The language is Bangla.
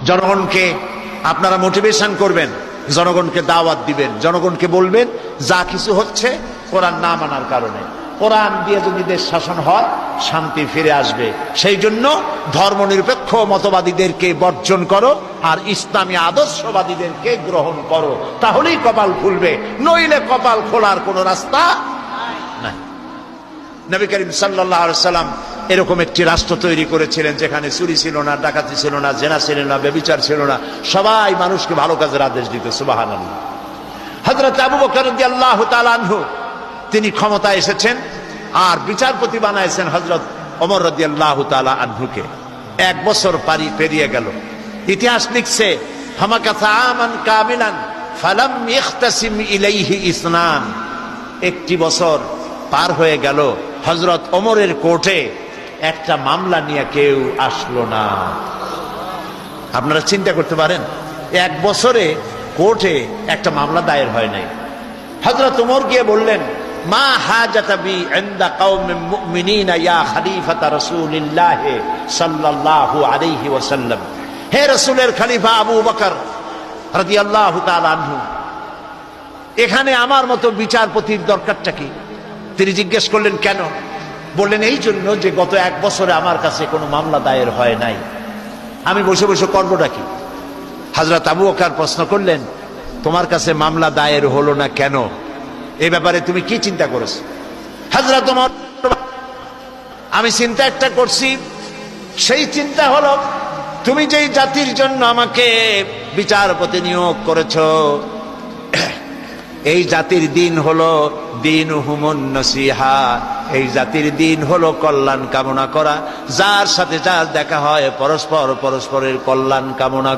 জনগণকে আপনারা মোটিভেশন করবেন, জনগণকে দাওয়াত দিবেন, জনগণকে বলবেন যা কিছু হচ্ছে কোরআন না মানার কারণে। কোরআন দিয়ে যদি দেশ শাসন হয় শান্তি ফিরে আসবে। সেই জন্য ধর্মনিরপেক্ষ মতবাদীদেরকে বর্জন করো আর ইসলামী আদর্শবাদীদেরকে গ্রহণ করো, তাহলেই কপাল খুলবে, নইলে কপাল খোলার কোনো রাস্তা নাই। নবী করিম সাল্লাল্লাহু আলাইহি সাল্লাম এরকম একটি রাষ্ট্র তৈরি করেছিলেন যেখানে চুরি ছিল না, ডাকাতি ছিল না, জেনা ছিল না, ব্যভিচার ছিল না, সবাই মানুষকে ভালো কাজের আদেশ দিত। সুবহানাল্লাহ। হযরত আবু বকর রাদিয়াল্লাহু তাআলা আনহু তিনি ক্ষমতায় এসেছেন আর বিচারপতি বানাইছেন হযরত ওমর রাদিয়াল্লাহু তাআলা আনহুকে। 1 বছর পেরিয়ে গেল। ইতিহাস লিখছে ফামাকাসা আমান কামিলান ফালাম ইখতাসিম ইলাইহি ইসনান। 1 বছর পার হয়ে গেল, হযরত ওমরের কোর্টে একটা মামলা নিয়ে কেউ আসলো না। আপনারা চিন্তা করতে পারেন 1 বছরে কোর্টে একটা মামলা দায়ের হয় নাই। হযরত ওমর গিয়ে বললেন মা হাজাতা বি ইনদা কওমিন মুমিনিনা ইয়া খলিফাতা রাসূলিল্লাহ সাল্লাল্লাহু আলাইহি ওয়াসাল্লাম। হে রাসূলের খলিফা আবু বকর রাদিয়াল্লাহু তাআলা আনহু, এখানে আমার মতো বিচারপতির দরকারটা কি? তিনি জিজ্ঞেস করলেন কেন? বললেন এই জন্য যে গত 1 বছরে আমার কাছে কোনো মামলা দায়ের হয় নাই, আমি বসে বসে করবোটা কি? হযরত আবু বকর প্রশ্ন করলেন তোমার কাছে মামলা দায়ের হলো না কেন? এই ব্যাপারে তুমি কি চিন্তা করেছো? হযরত ওমর, আমি চিন্তা একটা করছি, সেই চিন্তা হলো তুমি যেই জাতির জন্য আমাকে বিচারপতি নিয়োগ করেছো, এই জাতির দিন হলো দীনুহুমুন নসিহা, এই জাতির দিন হলো কল্যাণ কামনা করা। যার সাথে যার দেখা হয় পরস্পরের কল্যাণ কামনা